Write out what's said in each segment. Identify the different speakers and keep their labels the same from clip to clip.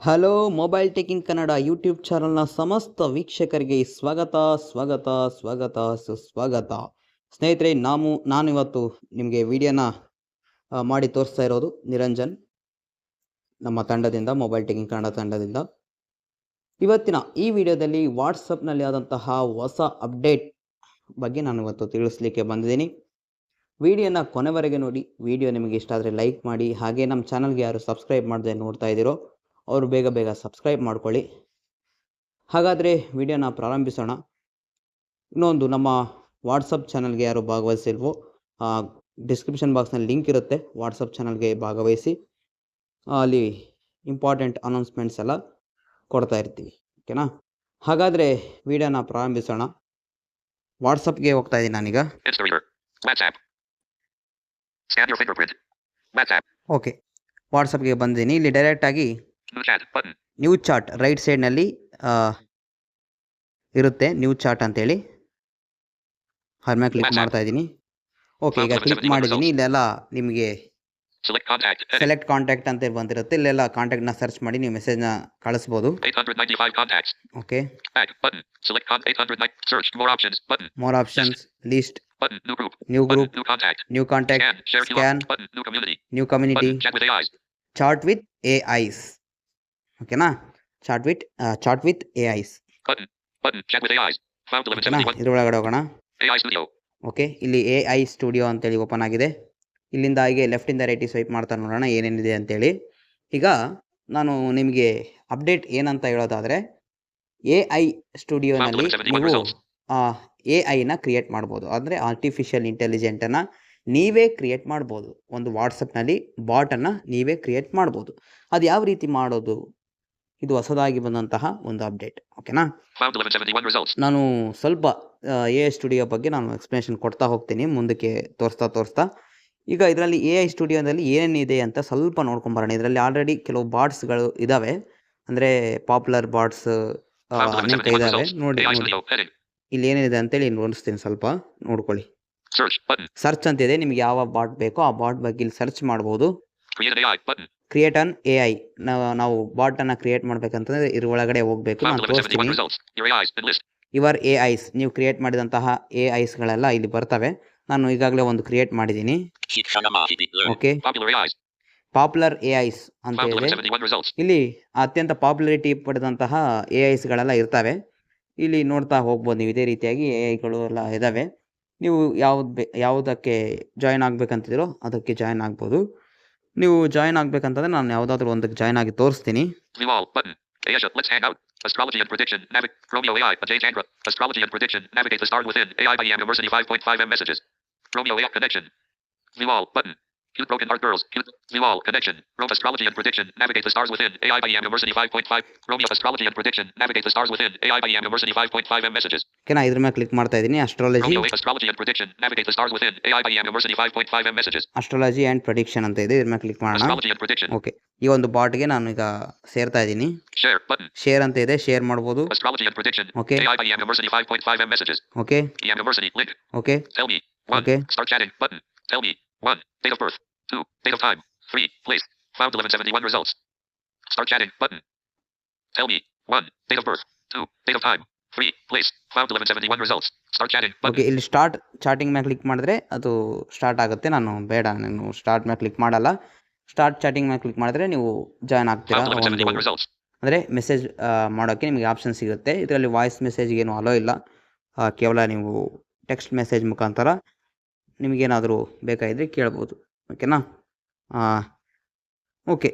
Speaker 1: Hello mobile ಟೆಕಿಂಗ್ Kannada YouTube ಚಾನಲ್ನ ಸಮಸ್ತ ವೀಕ್ಷಕರಿಗೆ ಸ್ವಾಗತ ಸ್ವಾಗತ ಸ್ವಾಗತ ಸುಸ್ವಾಗತ. ಸ್ನೇಹಿತರೆ, ನಾನು ಇವತ್ತು ನಿಮಗೆ ವಿಡಿಯೋನ ಮಾಡಿ ತೋರಿಸ್ತಾ ಇರೋದು ನಿರಂಜನ್, ನಮ್ಮ ತಂಡದಿಂದ, ಮೊಬೈಲ್ ಟೆಕಿಂಗ್ ಕನ್ನಡ ತಂಡದಿಂದ. ಇವತ್ತಿನ ಈ ವಿಡಿಯೋದಲ್ಲಿ ವಾಟ್ಸಪ್ನಲ್ಲಿ ಆದಂತಹ ಹೊಸ ಅಪ್ಡೇಟ್ ಬಗ್ಗೆ ನಾನು ಇವತ್ತು ತಿಳಿಸ್ಲಿಕ್ಕೆ ಬಂದಿದ್ದೀನಿ. ವಿಡಿಯೋನ ಕೊನೆವರೆಗೆ ನೋಡಿ. ವಿಡಿಯೋ ನಿಮಗೆ ಇಷ್ಟ ಆದರೆ ಲೈಕ್ ಮಾಡಿ. ಹಾಗೆ ನಮ್ಮ ಚಾನಲ್ಗೆ ಯಾರು ಸಬ್ಸ್ಕ್ರೈಬ್ ಮಾಡದೆ ನೋಡ್ತಾ ಇದ್ದೀರೋ ಅವರು ಬೇಗ ಸಬ್ಸ್ಕ್ರೈಬ್ ಮಾಡ್ಕೊಳ್ಳಿ. ಹಾಗಾದರೆ ವಿಡಿಯೋನ ಪ್ರಾರಂಭಿಸೋಣ. ಇನ್ನೊಂದು, ನಮ್ಮ ವಾಟ್ಸಪ್ ಚಾನಲ್ಗೆ ಯಾರು ಭಾಗವಹಿಸಿಲ್ವೋ ಡಿಸ್ಕ್ರಿಪ್ಷನ್ ಬಾಕ್ಸ್ನಲ್ಲಿ ಲಿಂಕ್ ಇರುತ್ತೆ, ವಾಟ್ಸಪ್ ಚಾನಲ್ಗೆ ಭಾಗವಹಿಸಿ. ಅಲ್ಲಿ ಇಂಪಾರ್ಟೆಂಟ್ ಅನೌನ್ಸ್ಮೆಂಟ್ಸ್ ಎಲ್ಲ ಕೊಡ್ತಾ ಇರ್ತೀವಿ, ಓಕೆನಾ? ಹಾಗಾದರೆ ವಿಡಿಯೋನ ಪ್ರಾರಂಭಿಸೋಣ. ವಾಟ್ಸಪ್ಗೆ ಹೋಗ್ತಾ ಇದ್ದೀನಿ ನಾನೀಗ. ಓಕೆ, ವಾಟ್ಸಪ್ಗೆ ಬಂದಿದ್ದೀನಿ. ಇಲ್ಲಿ ಡೈರೆಕ್ಟಾಗಿ ನ್ಯೂ ಚಾಟ್ ರೈಟ್ ಸೈಡ್ನಲ್ಲಿ ಇರುತ್ತೆ, ನ್ಯೂ ಚಾಟ್ ಅಂತೇಳಿ. ಅದ್ರ ಮೇಲೆ ಕ್ಲಿಕ್ ಮಾಡ್ತಾ ಇದ್ದೀನಿ. ಓಕೆ, ಈಗ ಕ್ಲಿಕ್ ಮಾಡಿದ್ದೀನಿ. ಇಲ್ಲೆಲ್ಲ ನಿಮಗೆ ಸೆಲೆಕ್ಟ್ ಕಾಂಟ್ಯಾಕ್ಟ್ ಅಂತ ಬಂದಿರುತ್ತೆ. ಇಲ್ಲೆಲ್ಲ ಕಾಂಟ್ಯಾಕ್ಟ್ನ ಸರ್ಚ್ ಮಾಡಿ ನೀವು ಮೆಸೇಜ್ನ ಕಳಿಸ್ಬೋದು. Okay, more options, list, new group, new contact, scan, new community, chat with AIs. ಓಕೆನಾ? Chat with AIs. ಇದ್ರೊಳಗಡೆ ಹೋಗೋಣ. ಓಕೆ, ಇಲ್ಲಿ AI ಸ್ಟುಡಿಯೋ ಅಂತೇಳಿ ಓಪನ್ ಆಗಿದೆ. ಇಲ್ಲಿಂದ ಹಾಗೆ ಲೆಫ್ಟಿಂದ ರೈಟಿಗೆ ಸ್ವೈಪ್ ಮಾಡ್ತಾ ನೋಡೋಣ ಏನೇನಿದೆ ಅಂತೇಳಿ. ಈಗ ನಾನು ನಿಮಗೆ ಅಪ್ಡೇಟ್ ಏನಂತ ಹೇಳೋದಾದರೆ, AI ಸ್ಟುಡಿಯೋನಲ್ಲಿ ನೀವು AIನ ಕ್ರಿಯೇಟ್ ಮಾಡ್ಬೋದು. ಅಂದರೆ ಆರ್ಟಿಫಿಷಿಯಲ್ ಇಂಟೆಲಿಜೆಂಟನ್ನು ನೀವೇ ಕ್ರಿಯೇಟ್ ಮಾಡ್ಬೋದು. ಒಂದು ವಾಟ್ಸಪ್ನಲ್ಲಿ ಬಾಟನ್ನು ನೀವೇ ಕ್ರಿಯೇಟ್ ಮಾಡ್ಬೋದು. ಅದು ಯಾವ ರೀತಿ ಮಾಡೋದು? ಇದು ಹೊಸದಾಗಿ ಬಂದಂತಹ ಒಂದು ಅಪ್ಡೇಟ್, ಓಕೆನಾ? ನಾನು ಸ್ವಲ್ಪ AI ಸ್ಟುಡಿಯೋ ಬಗ್ಗೆ ನಾನು ಎಕ್ಸ್ಪ್ಲನೇಷನ್ ಕೊಡ್ತಾ ಹೋಗ್ತೀನಿ ಮುಂದಕ್ಕೆ ತೋರಿಸ್ತಾ. ಈಗ ಇದರಲ್ಲಿ AI ಸ್ಟುಡಿಯೋದಲ್ಲಿ ಏನೇನಿದೆ ಅಂತ ಸ್ವಲ್ಪ ನೋಡ್ಕೊಂಬರೋಣ. ಇದರಲ್ಲಿ ಆಲ್ರೆಡಿ ಕೆಲವು ಬಾಟ್ಸ್ಗಳು ಇದ್ದಾವೆ, ಅಂದರೆ ಪಾಪ್ಯುಲರ್ ಬಾಟ್ಸ್ ಅನೇಕ ಇದ್ದಾವೆ. ನೋಡಿ ಇಲ್ಲಿ ಏನೇನಿದೆ ಅಂತೇಳಿ ನೋಡಿಸ್ತೀನಿ, ಸ್ವಲ್ಪ ನೋಡ್ಕೊಳ್ಳಿ. ಸರ್ಚ್ ಅಂತಿದೆ, ನಿಮ್ಗೆ ಯಾವ ಬಾಟ್ ಬೇಕೋ ಆ ಬಾಟ್ ಬಗ್ಗೆ ಇಲ್ಲಿ ಸರ್ಚ್ ಮಾಡ್ಬೋದು. ಕ್ರಿಯೇಟ್ ಅನ್ AI, ನಾವು ಬಾಟನ್ನು ಕ್ರಿಯೇಟ್ ಮಾಡ್ಬೇಕಂತಂದ್ರೆ ಇದ್ರ ಒಳಗಡೆ ಹೋಗ್ಬೇಕು. ನಾನು ತೋರಿಸ್ತೀನಿ. ಯುವರ್ AIs, ನೀವು ಕ್ರಿಯೇಟ್ ಮಾಡಿದಂತಹ AIsಗಳೆಲ್ಲ ಇಲ್ಲಿ ಬರ್ತವೆ. ನಾನು ಈಗಾಗಲೇ ಒಂದು ಕ್ರಿಯೇಟ್ ಮಾಡಿದ್ದೀನಿ. ಓಕೆ, ಪಾಪ್ಯುಲರ್ AIs ಅಂತ ಇದೆ. ಇಲ್ಲಿ ಅತ್ಯಂತ ಪಾಪ್ಯುಲಾರಿಟಿ ಪಡೆದಂತಹ AIsಗಳೆಲ್ಲ ಇರ್ತವೆ. ಇಲ್ಲಿ ನೋಡ್ತಾ ಹೋಗ್ಬೋದು ನೀವು. ಇದೇ ರೀತಿಯಾಗಿ AIಗಳು ಎಲ್ಲ ಇದ್ದಾವೆ. ನೀವು ಯಾವುದಕ್ಕೆ ಜಾಯ್ನ್ ಆಗಬೇಕಂತಿದ್ದೀರೋ ಅದಕ್ಕೆ ಜಾಯ್ನ್ ಆಗ್ಬೋದು. ನೀವು ಜಾಯ್ನ್ ಆಗಬೇಕಂತಂದ್ರೆ ನಾನು ಯಾವುದಾದ್ರೂ ಒಂದಕ್ಕೆ ಜಾಯ್ನ್ ಆಗಿ ತೋರಿಸ್ತೀನಿ. Astrology and prediction. Romeo AI. Ajay Chandra. Astrology and prediction. Navigate the stars within. AI by University 5.5 M messages. Romeo AI connection. View all button. Cute broken heart girls. Cute. View all connection. Rome astrology and prediction. Navigate the stars within. AI by University 5.5. Romeo astrology and prediction. Navigate the stars within. AI by University 5.5 M messages. ಓಕೆನಾ? ಇದ್ರ ಮೇಲೆ click ಮಾಡ್ತಾ ಇದ್ದೀನಿ. astrology and prediction. Navigate the stars within. AI by University 5.5 M messages. astrology and prediction ಅಂತ ಇದೆ. ಇದ್ರ ಮೇಲೆ click ಮಾಡೋಣ. astrology and prediction. ಓಕೆ, ಈ ಒಂದು ಬಾಟ್ಗೆ ನಾನು ಈಗ ಸೇರ್ತಾ ಇದ್ದೀನಿ. share button. ಶೇರ್ ಅಂತ ಇದೆ, ಶೇರ್ ಮಾಡಬಹುದು. astrology and prediction. Okay, AI by University 5.5 M messages. Okay, University link. Okay, tell me. 1. Okay. Start chatting button. Tell me. 1. Date of birth. 2. Date of time. 3. Place. Found 1171 results. Start chatting button. Tell me. 1. Date of birth. 2. Date of time. 3. Place. Found 1171 results. Start chatting button. Okay, ಇಲ್ಲಿ start ಚಾಟಿಂಗ್ ಮೇಲೆ click ಮಾಡಿದ್ರೆ ಅದು start ಆಗುತ್ತೆ. ನಾನು start ಮೇಲೆ click ಮಾಡಲ್ಲ. Start ಚಾಟಿಂಗ್ ಮೇಲೆ click ಮಾಡಿದ್ರೆ ನೀವು ಜಾಯ್ನ್ ಆಗ್ತೀರಾ. ಅಂದರೆ ಮೆಸೇಜ್ ಮಾಡೋಕ್ಕೆ ನಿಮಗೆ ಆಪ್ಷನ್ ಸಿಗುತ್ತೆ. ಇದರಲ್ಲಿ ವಾಯ್ಸ್ ಮೆಸೇಜ್ಗೆ ಏನು ಅಲೋ ಇಲ್ಲ, ಕೇವಲ ನೀವು ಟೆಕ್ಸ್ಟ್ ಮೆಸೇಜ್ ಮುಖಾಂತರ ನಿಮಗೇನಾದರೂ ಬೇಕಾಗಿದ್ದರೆ ಕೇಳ್ಬೋದು, ಓಕೆನಾ? ಓಕೆ,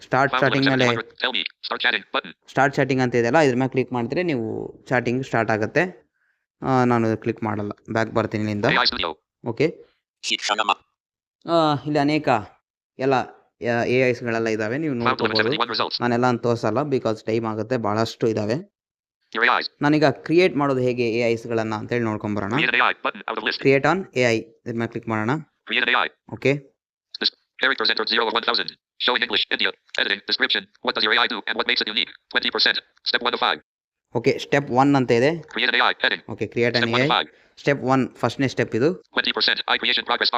Speaker 1: ಸ್ಟಾರ್ಟ್ ಚಾಟಿಂಗ್ ಮೇಲೆ ಸ್ಟಾರ್ಟ್ ಚಾಟಿಂಗ್ ಅಂತ ಇದೆಯಲ್ಲ, ಇದ್ರ ಮೇಲೆ ಕ್ಲಿಕ್ ಮಾಡಿದ್ರೆ ನೀವು ಚಾಟಿಂಗ್ ಸ್ಟಾರ್ಟ್ ಆಗುತ್ತೆ. ನಾನು ಕ್ಲಿಕ್ ಮಾಡಲ್ಲ, ಬ್ಯಾಕ್ ಬರ್ತೀನಿ ಇಲ್ಲಿಂದ. ಓಕೆ, ಇಲ್ಲಿ ಅನೇಕ ಎಲ್ಲ AIsಗಳೆಲ್ಲ ಇದ್ದಾವೆ, ನೀವು ನೋಡ್ಕೋಬೋದು. ನಾನೆಲ್ಲ ಅಂತ ತೋರಿಸಲ್ಲ, ಬಿಕಾಸ್ ಟೈಮ್ ಆಗುತ್ತೆ, ಭಾಳಷ್ಟು ಇದ್ದಾವೆ. ನಾನೀಗ ಕ್ರಿಯೇಟ್ ಮಾಡೋದು ಹೇಗೆ AIsಗಳನ್ನು ಅಂತೇಳಿ ನೋಡ್ಕೊಂಬರೋಣ. ಕ್ರಿಯೇಟ್ ಆನ್ AI, ಇದ್ರ ಮೇಲೆ ಕ್ಲಿಕ್ ಮಾಡೋಣ. Okay, characters entered 0 of 1000. Showing English, India. Editing, description. What does your AI do and what makes it unique? 20%. Step 1 of 5. Okay, step 1 ಅಂತ ಇದೆ. Create an AI. Heading. Okay, create an AI. Step 1 ಫಸ್ಟ್ನೇ step ಇದು. 20% AI creation progress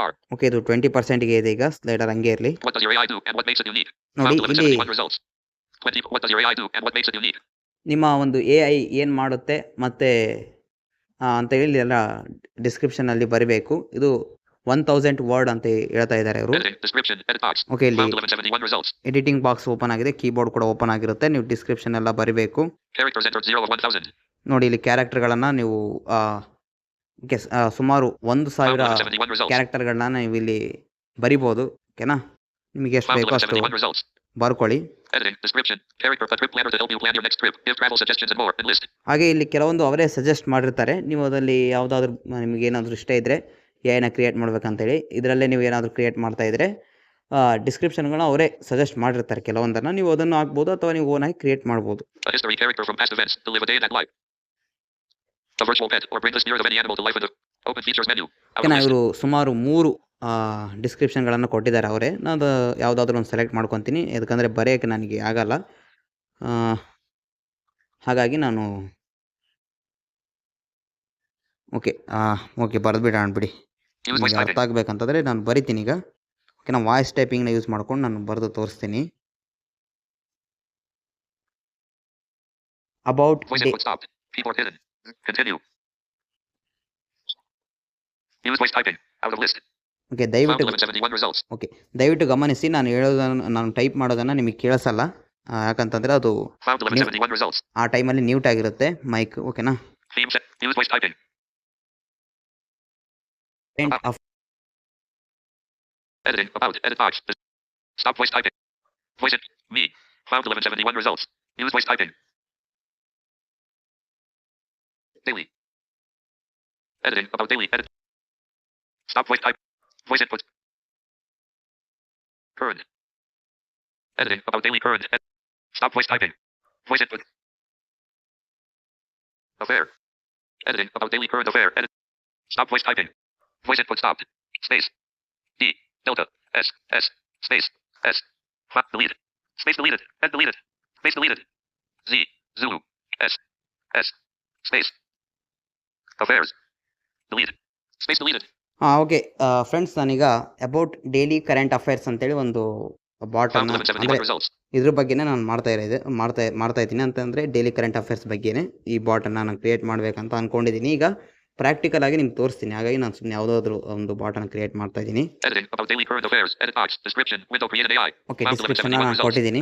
Speaker 1: bar. Okay, ಇದು 20% ಗೆ ಇದೆ. ಈಗ slider ಹಂಗೆ ಇರಲಿ. What does your AI do and what makes it unique? ನೋಡಿ
Speaker 2: Found
Speaker 1: ಇಲ್ಲಿ
Speaker 2: 1171 results. 20. What does your AI do and what makes it unique?
Speaker 1: ನಿಮ್ಮ ಒಂದು AI ಏನು ಮಾಡುತ್ತೆ ಮತ್ತು ಅಂತ ಹೇಳಿ ಎಲ್ಲ ಡಿಸ್ಕ್ರಿಪ್ಷನಲ್ಲಿ ಬರೀಬೇಕು. ಇದು 1000 ವರ್ಡ್ ಅಂತ ಹೇಳ್ತಾ ಇದ್ದಾರೆ ಅವರು.
Speaker 2: Editing, description, edit box.
Speaker 1: Okay, ಇಲ್ಲಿ
Speaker 2: Found 1171 results.
Speaker 1: Editing box open ಆಗಿದೆ, ಕೀಬೋರ್ಡ್ ಕೂಡ ಓಪನ್ ಆಗಿರುತ್ತೆ. ನೀವು ಡಿಸ್ಕ್ರಿಪ್ಷನ್ ಎಲ್ಲ ಬರೀಬೇಕು.
Speaker 2: Characters entered 0 of 1000.
Speaker 1: ನೋಡಿ ಇಲ್ಲಿ ಕ್ಯಾರೆಕ್ಟರ್ಗಳನ್ನು ನೀವು ಸುಮಾರು 1000
Speaker 2: Found 1171 results.
Speaker 1: ಕ್ಯಾರೆಕ್ಟರ್ಗಳನ್ನ ನೀವು ಇಲ್ಲಿ ಬರಿಬೋದು. ಓಕೆನಾ, ನಿಮಗೆ ಎಷ್ಟು
Speaker 2: Found
Speaker 1: ಬೇಕೋ ಅಷ್ಟು
Speaker 2: 1171 results.
Speaker 1: ಬರ್ಕೊಳ್ಳಿ.
Speaker 2: Editing, description, character, a trip planner to help you plan your next trip. Give travel suggestions and more. Enlist.
Speaker 1: ಹಾಗೆ ಇಲ್ಲಿ ಕೆಲವೊಂದು ಅವರೇ ಸಜೆಸ್ಟ್ ಮಾಡಿರ್ತಾರೆ. ನೀವು ಅದರಲ್ಲಿ ಯಾವುದಾದ್ರೂ ನಿಮಗೆ ಏನಾದರೂ ಇಷ್ಟ ಇದ್ದರೆ ಏನ ಕ್ರಿಯೇಟ್ ಮಾಡ್ಬೇಕಂತೇಳಿ ಇದರಲ್ಲೇ ನೀವು ಏನಾದರೂ ಕ್ರಿಯೇಟ್ ಮಾಡ್ತಾ ಇದ್ದರೆ ಡಿಸ್ಕ್ರಿಪ್ಷನ್ಗಳನ್ನ ಅವರೇ ಸಜೆಸ್ಟ್ ಮಾಡಿರ್ತಾರೆ ಕೆಲವೊಂದನ್ನು. ನೀವು ಅದನ್ನು ಹಾಕ್ಬೋದು ಅಥವಾ ನೀವು ಓನಾಗಿ ಕ್ರಿಯೇಟ್ ಮಾಡ್ಬೋದು.
Speaker 2: A history character from past events to live a day in that life. A virtual pet or bring the spirit of any animal to life in the open features menu.
Speaker 1: ಓಕೆನಾ, ಇವರು ಸುಮಾರು 3 ಡಿಸ್ಕ್ರಿಪ್ಷನ್ಗಳನ್ನು ಕೊಟ್ಟಿದ್ದಾರೆ ಅವರೇ. ನಾನು ಯಾವುದಾದ್ರೂ ಒಂದು select ಮಾಡ್ಕೊತೀನಿ, ಯಾಕಂದರೆ ಬರೆಯೋಕ್ಕೆ ನನಗೆ ಆಗಲ್ಲ. ಹಾಗಾಗಿ ನಾನು ಓಕೆ ಬರೆದ್ಬಿಡೋಣ ಬಿಡಿ. ನಿಮಗೆ ಅರ್ಥ ಆಗಬೇಕಂತಂದರೆ ನಾನು ಬರಿತೀನಿ ಈಗ. ಓಕೆ, ನಾನು ವಾಯ್ಸ್ ಟೈಪಿಂಗ್ನ ಯೂಸ್ ಮಾಡ್ಕೊಂಡು ನಾನು ಬರೆದು ತೋರಿಸ್ತೀನಿ. ಅಬೌಟ್ ಓಕೆ, ದಯವಿಟ್ಟು ಗಮನಿಸಿ, ನಾನು ಹೇಳೋದನ್ನು ನಾನು ಟೈಪ್ ಮಾಡೋದನ್ನು ನಿಮಗೆ ಕೇಳಿಸಲ್ಲ. ಯಾಕಂತಂದರೆ ಅದು ಆ ಟೈಮಲ್ಲಿ ಮ್ಯೂಟ್ ಆಗಿರುತ್ತೆ ಮೈಕ್. ಓಕೆನಾ,
Speaker 2: Editing, about, edit box. Stop voice typing. Voice it, me. Found 1171 results. Use voice typing. Daily. Editing, about daily, edit. Stop voice type. Voice input. Current. Editing, about daily current. Stop voice typing. Voice input. Affair. Editing, about daily current affair. Edit. Stop voice typing. Voice input stopped. Space. D. Delta. S. S. Space. S. Delete. Space deleted. S deleted. Space deleted. Z. Zulu. S. S. Space. Affairs. Delete. Space deleted.
Speaker 1: Okay friends, ನಾನೀಗ about daily current affairs ಅಂತೇಳಿ ಒಂದು ಬಾಟನ್ನು, ಅಂದರೆ ಇದ್ರ ಬಗ್ಗೆನೇ ನಾನು ಮಾಡ್ತಾ ಇದ್ದೀನಿ. ಅಂತಂದರೆ ಡೈಲಿ ಕರೆಂಟ್ ಅಫೇರ್ಸ್ ಬಗ್ಗೆನೇ ಈ ಬಾಟನ್ನು ನಾನು ಕ್ರಿಯೇಟ್ ಮಾಡಬೇಕಂತ ಅಂದ್ಕೊಂಡಿದ್ದೀನಿ. ಈಗ ಪ್ರಾಕ್ಟಿಕಲ್ ಆಗಿ ನಿಮ್ಗೆ ತೋರಿಸ್ತೀನಿ. ಹಾಗಾಗಿ ನಾನು ಸುಮ್ಮನೆ ಯಾವುದಾದ್ರೂ ಒಂದು ಬಾಟನ್ನು ಕ್ರಿಯೇಟ್ ಮಾಡ್ತಾ ಇದ್ದೀನಿ. ಓಕೆ, ಡಿಸ್ಕ್ರಿಪ್ಷನ್ ನಾನು ಕೊಟ್ಟಿದ್ದೀನಿ.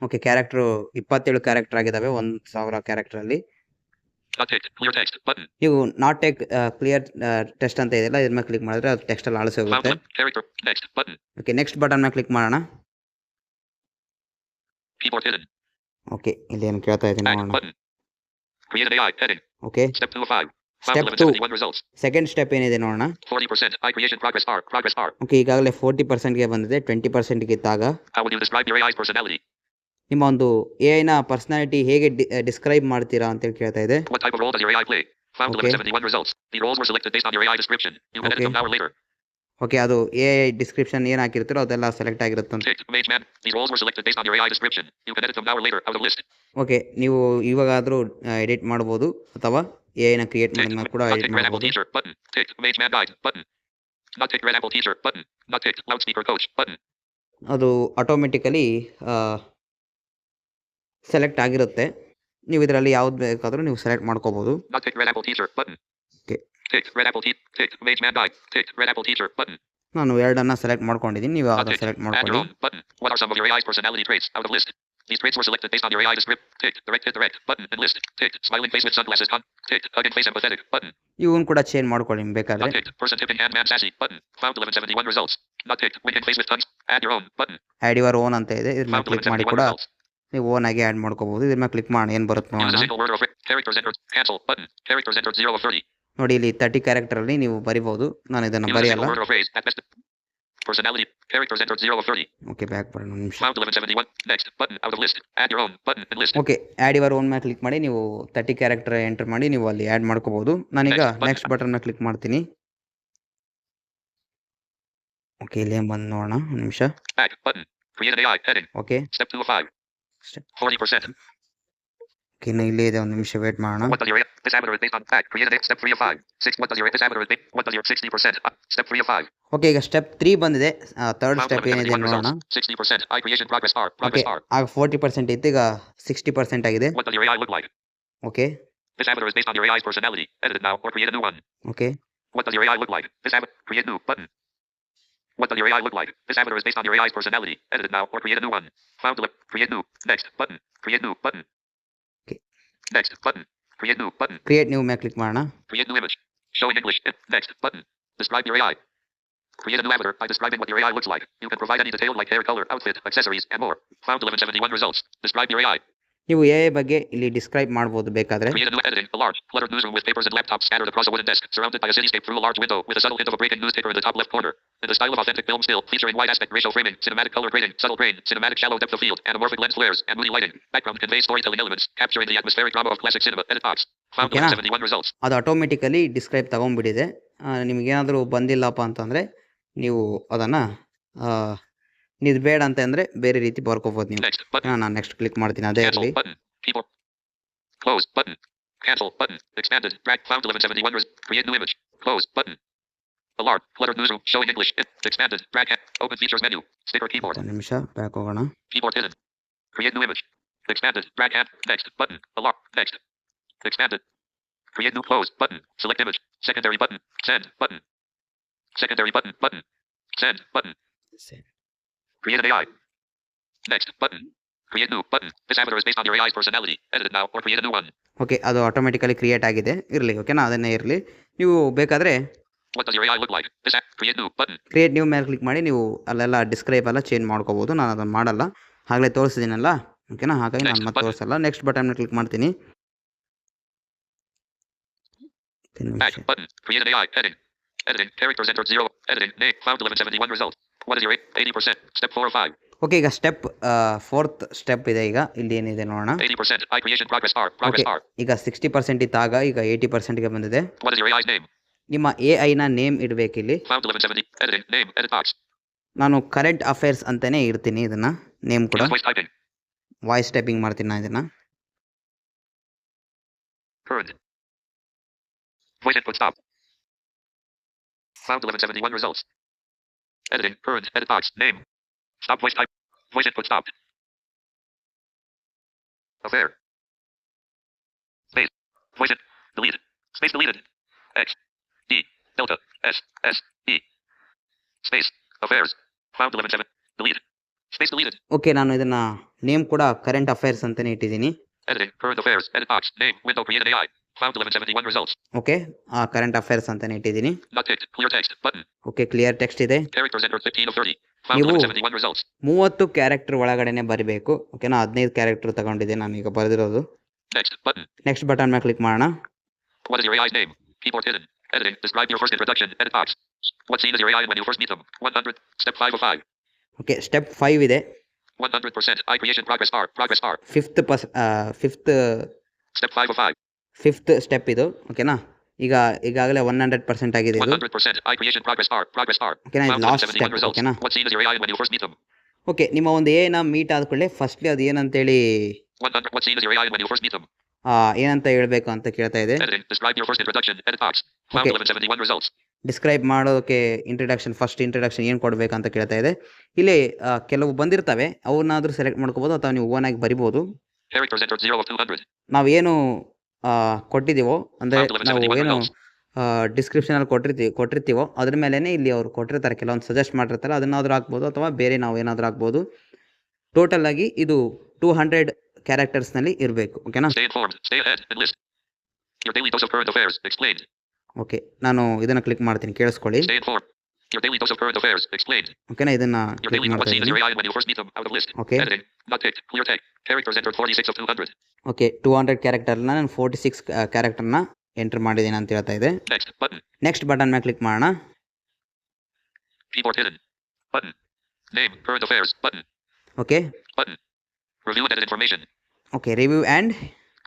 Speaker 1: ಓಕೆ, ಕ್ಯಾರೆಕ್ಟರ್ 27 ಕ್ಯಾರೆಕ್ಟರ್ ಆಗಿದ್ದಾವೆ 1000 ಕ್ಯಾರೆಕ್ಟರಲ್ಲಿ. ನೀವು ನಾಟ್ ಟೇಕ್ ಕ್ಲಿಯರ್ ಟೆಕ್ಸ್ಟ್ ಅಂತ ಇದೆಯಲ್ಲ, ಇದ್ರ ಮೇಲೆ ಕ್ಲಿಕ್ ಮಾಡಿದ್ರೆ ಅದು ಟೆಕ್ಸ್ಟಲ್ಲಿ ಅಳಿಸಿ ಹೋಗುತ್ತೆ. ಓಕೆ, ನೆಕ್ಸ್ಟ್ ಬಟನ್ ಮೇಲೆ ಕ್ಲಿಕ್ ಮಾಡೋಣ. ಓಕೆ, ಇಲ್ಲಿ ಏನು ಕೇಳ್ತಾ ಇದ್ದೀನಿ ನೋಡೋಣ. ಓಕೆ, ಸ್ಟೆಪ್ 2 ಸೆಕೆಂಡ್ ಸ್ಟೆಪ್ ಏನಿದೆ ನೋಡೋಣ. ಓಕೆ, ಈಗಾಗಲೇ 40%ಗೆ ಬಂದಿದೆ. 20%ಗೆ ಇದ್ದಾಗ ನಿಮ್ಮ ಒಂದು ಎಐನ ಪರ್ಸನಾಲಿಟಿ ಹೇಗೆ ಡಿಸ್ಕ್ರೈಬ್ ಮಾಡ್ತೀರಾ ಅಂತೇಳಿ ಕೇಳ್ತಾ ಇದೆ. ಓಕೆ, ಅದು ಎಐ ಡಿಸ್ಕ್ರಿಪ್ಷನ್ ಏನು ಹಾಕಿರ್ತೀರೋ ಅದೆಲ್ಲ ಸೆಲೆಕ್ಟ್ ಆಗಿರುತ್ತೆ. ಓಕೆ, ನೀವು ಇವಾಗಾದರೂ ಎಡಿಟ್ ಮಾಡ್ಬೋದು ಅಥವಾ ಎಐನ ಕ್ರಿಯೇಟ್ ಮಾಡಿದ ಕೂಡ ಎಡಿಟ್ ಮಾಡ್ಬೋದು. ಅದು ಆಟೋಮೆಟಿಕಲಿ ಸೆಲೆಕ್ಟ್ ಆಗಿರುತ್ತೆ. ನೀವು ಇದರಲ್ಲಿ ಯಾವ್ದು ಬೇಕಾದರೂ ನೀವು ಸೆಲೆಕ್ಟ್ ಮಾಡ್ಕೋಬಹುದು. ನಾನು 2 ಸೆಲೆಕ್ಟ್ ಮಾಡ್ಕೊಂಡಿದ್ದೀನಿ, ನೀವು ಯಾವ್ದು ಸೆಲೆಕ್ಟ್ ಮಾಡ್ಕೊಳ್ಳಿ. These traits were selected based on your AI script. Tick. Direct. Button. Enlist. Tick. Smiling face with sunglasses on. Tick. Hugging face empathetic. Button. ಇವನ್ ಕೂಡ ಚೇಂಜ್ ಮಾಡ್ಕೊಳ್ಳಿ ಬೇಕಾದ್ರೆ. Not ticked. Person tipping hand man sassy. Button. Found 1171 results. Not ticked. Winking face with tongues. Add your own. Button. Add your own ಅಂತ ಇದೆ. ಇದ್ರ ಮೇಲೆ click ಮಾಡಿ ಕೂಡ ನೀವು ಓನ್ ಆಗಿ ಆಡ್ ಮಾಡ್ಕೋಬಹುದು. ಇದ್ರ ಮೇಲೆ ಕ್ಲಿಕ್ ಮಾಡಿ ಏನು ಬರುತ್ತೆ ನೋಡೋಣ. Cancel. Button. Characters entered 0 of 30. ನೋಡಿ, ಇಲ್ಲಿ 30 ಕ್ಯಾರೆಕ್ಟರ್ ಅಲ್ಲಿ ನೀವು ಬರಿಬಹುದು. ನಾನು ಇದನ್ನು ಬರೆಯಲ್ಲ. Personality. Characters entered 0 of 30. Okay, back ಬರೋಣ ಒಂದು ನಿಮಿಷ. Found 1171. Next. Button. Out of list. Add your own. Button. Enlist. Okay, add your own ಮೇಲೆ ಕ್ಲಿಕ್ ಮಾಡಿ ನೀವು 30 ಕ್ಯಾರೆಕ್ಟರ್ ಎಂಟರ್ ಮಾಡಿ ನೀವು ಅಲ್ಲಿ ಆಡ್ ಮಾಡ್ಕೋಬಹುದು. ನಾನೀಗ ನೆಕ್ಸ್ಟ್ ಬಟನ್ ಮೇಲೆ ಕ್ಲಿಕ್ ಮಾಡ್ತೀನಿ. ಓಕೆ, ಇಲ್ಲಿ ಬಂದು ನೋಡೋಣ ಒಂದು ನಿಮಿಷ. Back. Button. Create an AI. Heading. Okay. Step 2 of 5. 40%. ಇನ್ನು ಇಲ್ಲೇ ಇದೆ, ಒಂದು ನಿಮಿಷ ವೇಟ್ ಮಾಡೋಣ.
Speaker 2: What does your this avatar is based on fact. Create a step 3 of 5. 6. What does your this avatar is based? What does your 60%? Step 3 of 5.
Speaker 1: Okay, ಈಗ step 3 ಬಂದಿದೆ. Third
Speaker 2: Found
Speaker 1: step ಏನಿದೆ
Speaker 2: 1171
Speaker 1: ನೋಡೋಣ.
Speaker 2: results. 60%. I creation progress R.
Speaker 1: Okay,
Speaker 2: Progress R.
Speaker 1: ಆಗ 40% ಇತ್ತು, ಈಗ 60% ಆಗಿದೆ.
Speaker 2: What does your AI look like?
Speaker 1: Okay
Speaker 2: This avatar is based on your AI's personality. Edit it now or create a new one.
Speaker 1: Okay
Speaker 2: What does your AI look like? This avatar. Create new button. What does your AI look like? This avatar is based on your AI's personality. Edit it now or create a new one. Found create new. Next button. Create new button.
Speaker 1: Okay.
Speaker 2: Next button. Create new button.
Speaker 1: Create new ಮೇಲೆ click ಮಾಡೋಣ.
Speaker 2: Create new image. Show in English. Next button. Describe your AI. Create a new avatar by describing what your AI looks like. You can provide any detail like hair color, outfit, accessories, and more. Found 1171 results. Describe your AI.
Speaker 1: ನೀವು AI ಬಗ್ಗೆ ಇಲ್ಲಿ describe ಮಾಡ್ಬೋದು ಬೇಕಾದ್ರೆ.
Speaker 2: Create a new editing. A large, cluttered newsroom with papers and laptops scattered across a wooden desk, surrounded by a cityscape through a large window, with a subtle hint of a breaking newspaper in the top left corner. In the style of authentic film still, featuring wide aspect ratio framing, cinematic color grading, subtle grain, cinematic shallow depth of field, anamorphic lens flares, and moody lighting. Background conveys storytelling elements, capturing the atmospheric drama of classic cinema. Edit box. Found 1171 results.
Speaker 1: ಅದು automatically describe ತಗೊಂಡ್ಬಿಟ್ಟಿದೆ. ನಿಮಗೇನಾದರೂ ಬಂದಿಲ್ಲಪ್ಪ ಅಂತಂದರೆ ನೀವು ಅದನ್ನು ಇದು ಬೇಡ ಅಂತಂದರೆ ಬೇರೆ ರೀತಿ ಬರ್ಕೋಬೋದು ನೀವು. ನಾನು ನೆಕ್ಸ್ಟ್ ಕ್ಲಿಕ್ ಮಾಡ್ತೀನಿ, ಅದೇ ಇರಲಿ.
Speaker 2: Close button. Cancel button. Expanded. Drag. Found 1171. Create new image. Close button. Alarm. Cluttered newsroom. Showing English. Expanded. Drag. Open features menu. Sticker keyboard.
Speaker 1: ಒಂದು ನಿಮಿಷ ಬ್ಯಾಕ್ ಹೋಗೋಣ.
Speaker 2: Keyboard hidden. Create new image. Expanded. Drag. Next button. Alarm. Next. Expanded. Create new close button. Select image. Secondary button. Send button. Secondary button. Button. Send button. Create an AI. Next button. Create new button. This avatar is based on your AI's personality. Edit it now or create a new one.
Speaker 1: Okay, ಅದು automatically create ಆಗಿದೆ, ಇರಲಿ. ಓಕೆನಾ, ಅದನ್ನೇ ಇರಲಿ. ನೀವು ಬೇಕಾದರೆ
Speaker 2: What does your AI look like? This create new button.
Speaker 1: Create new ಮೇಲೆ click ಮಾಡಿ ನೀವು ಅಲ್ಲೆಲ್ಲ ಡಿಸ್ಕ್ರೈಬ್ ಎಲ್ಲ ಚೇಂಜ್ ಮಾಡ್ಕೋಬೋದು. ನಾನು ಅದನ್ನು ಮಾಡಲ್ಲ, ಆಗಲೇ ತೋರಿಸಿದ್ದೀನಲ್ಲ. ಓಕೆನಾ, ಹಾಗಾಗಿ ನಾನು ಮತ್ತೆ ತೋರಿಸಲ್ಲ. ನೆಕ್ಸ್ಟ್ ಬಟನ್ ಕ್ಲಿಕ್ ಮಾಡ್ತೀನಿ.
Speaker 2: Button. Create an AI. Heading. Editing. Characters entered 0. Editing. Name. Found 1171 result. What is your 80%? Step 4 or 5.
Speaker 1: Okay, ಈಗ ಸ್ಟೆಪ್ 4th ಸ್ಟೆಪ್ ಇದೆ. ಈಗ ಇಲ್ಲಿ ಏನಿದೆ ನೋಡೋಣ.
Speaker 2: 80%. I creation progress R. Progress R.
Speaker 1: ಈಗ 60% ಇದ್ದಾಗ ಈಗ 80%ಗೆ ಬಂದಿದೆ.
Speaker 2: What is your AI's name?
Speaker 1: ನಿಮ್ಮ AI ನ ನೇಮ್ ಇಡಬೇಕಿಲ್ಲಿ.
Speaker 2: Found 1170. Editing. Name. Edit box.
Speaker 1: ನಾನು ಕರೆಂಟ್ ಅಫೇರ್ಸ್ ಅಂತಾನೆ ಇಡ್ತೀನಿ ಇದನ್ನ. ನೇಮ್ ಕೂಡ
Speaker 2: Voice typing.
Speaker 1: ವಾಯ್ಸ್ ಟೈಪಿಂಗ್ ಮಾಡ್ತೀನಿ ನಾನು ಇದನ್ನ.
Speaker 2: Current. Voice input stop. Found 1171 results. Editing. Current. Edit box. Name. Stop voice type. Voice input stopped. Affair. Space. Voice it. Deleted. Space deleted. X. D. Delta. S. S. E. Space. Affairs. Found 117. Deleted. Space deleted.
Speaker 1: Okay, ನಾನು ಇದನ್ನ name ಕೂಡ current affairs ಅಂತಾನೆ ಇಟ್ಟಿದ್ದೀನಿ.
Speaker 2: Editing. Current affairs. Edit box. Name. Window create an AI. Found 1171 results.
Speaker 1: Okay, current affairs ಅಂತಾನೆ ಇಟ್ಟಿದ್ದೀನಿ.
Speaker 2: Not ticked. Clear text. Button.
Speaker 1: Okay, clear text ಇದೆ.
Speaker 2: Characters entered 15 of 30. Found
Speaker 1: ನೀವು
Speaker 2: 1171 results.
Speaker 1: 30 character ಒಳಗಡೆನೆ ಬರಬೇಕು. ಓಕೆನಾ, 15 character ತಗೊಂಡಿದ್ದೆ ನಾನು ಈಗ ಬರೆದಿರೋದು.
Speaker 2: Next button.
Speaker 1: ನೆಕ್ಸ್ಟ್ ಬಟನ್ ಮೇಲೆ ಕ್ಲಿಕ್ ಮಾಡೋಣ.
Speaker 2: What is your AI's name? Keyboard hidden. Editing. Describe your first introduction. Edit box. What scene is your AI when you first meet them? 100. Step 5 of 5.
Speaker 1: Okay, step 5 ಇದೆ.
Speaker 2: 100%. I creation progress R. Progress R.
Speaker 1: Fifth
Speaker 2: Step 5 of 5.
Speaker 1: Step ಇದು. ಓಕೆನಾ, ಈಗಾಗಲೇ 100% ಆಗಿದೆ ಇದು.
Speaker 2: 100%. I creation progress R. Progress R.
Speaker 1: ಓಕೆನಾ, ಇದು last step. ಓಕೆನಾ,
Speaker 2: What scene is your AI when you first meet them?
Speaker 1: Okay, ನಿಮ್ಮ ಒಂದು AI ನ ಮೀಟ್ ಆದ ಕೂಡಲೇ ಫಸ್ಟ್ಲಿ ಅದು ಏನಂತೇಳಿ
Speaker 2: 100. What scene is your AI when you first meet them?
Speaker 1: ಏನಂತ ಹೇಳ್ಬೇಕು ಅಂತ ಕೇಳ್ತಾ ಇದೆ.
Speaker 2: Editing. Describe your first introduction. Edit box. Found 1171 results.
Speaker 1: Describe ಮಾಡೋದಕ್ಕೆ ಫಸ್ಟ್ ಇಂಟ್ರಡಕ್ಷನ್ ಏನು ಕೊಡಬೇಕಂತ ಕೇಳ್ತಾ ಇದೆ. ಇಲ್ಲಿ ಕೆಲವು ಬಂದಿರ್ತವೆ, ಅವನ್ನಾದರೂ ಸೆಲೆಕ್ಟ್ ಮಾಡ್ಕೋಬೋದು ಅಥವಾ ನೀವು ಓನ್ ಆಗಿ ಬರಿಬೋದು.
Speaker 2: Characters entered 0 of 200.
Speaker 1: ನಾವೇನು ಕೊಟ್ಟಿದ್ದೀವೋ ಅಂದರೆ ನಾವು ಏನು ಡಿಸ್ಕ್ರಿಪ್ಷನಲ್ಲಿ ಕೊಟ್ಟಿರ್ತೀವೋ ಅದ್ರ ಮೇಲೇ ಇಲ್ಲಿ ಅವ್ರು ಕೊಟ್ಟಿರ್ತಾರೆ, ಕೆಲವೊಂದು ಸಜೆಸ್ಟ್ ಮಾಡಿರ್ತಾರೆ, ಅದನ್ನಾದರೂ ಹಾಕ್ಬೋದು ಅಥವಾ ಬೇರೆ ನಾವು ಏನಾದರೂ ಹಾಕ್ಬೋದು. ಟೋಟಲ್ ಆಗಿ ಇದು 200 ಕ್ಯಾರೆಕ್ಟರ್ಸ್ನಲ್ಲಿ ಇರಬೇಕು. ಓಕೆನಾ,
Speaker 2: Stay informed. Stay ahead. Enlist. Your daily dose of current affairs. Explained.
Speaker 1: Okay, ನಾನು ಇದನ್ನು ಕ್ಲಿಕ್ ಮಾಡ್ತೀನಿ, ಕೇಳಿಸ್ಕೊಳ್ಳಿ.
Speaker 2: Stay informed. Your daily dose of current affairs. Explained.
Speaker 1: ಓಕೆನಾ, ಇದನ್ನ
Speaker 2: Your
Speaker 1: ಕ್ಲಿಕ್
Speaker 2: daily what
Speaker 1: ಮಾಡ್ತಾ
Speaker 2: scene is
Speaker 1: ಇದ್ದೀನಿ.
Speaker 2: your AI when you first meet them? Out of list.
Speaker 1: Okay.
Speaker 2: Editing. Not ticked. Clear text. Characters entered 46 of 200.
Speaker 1: Okay, 200 ಕ್ಯಾರೆಕ್ಟರ್ನ ನಾನು 46 ಕ್ಯಾರೆಕ್ಟರ್ನ enter ಮಾಡಿದ್ದೀನಿ ಅಂತ ಹೇಳ್ತಾ ಇದೆ.
Speaker 2: Next button.
Speaker 1: Next button ಮೇಲೆ click ಮಾಡೋಣ.
Speaker 2: Keyboard hidden. Button. Name. Current affairs. Button.
Speaker 1: Okay
Speaker 2: Button. Review and edit information.
Speaker 1: Okay, review and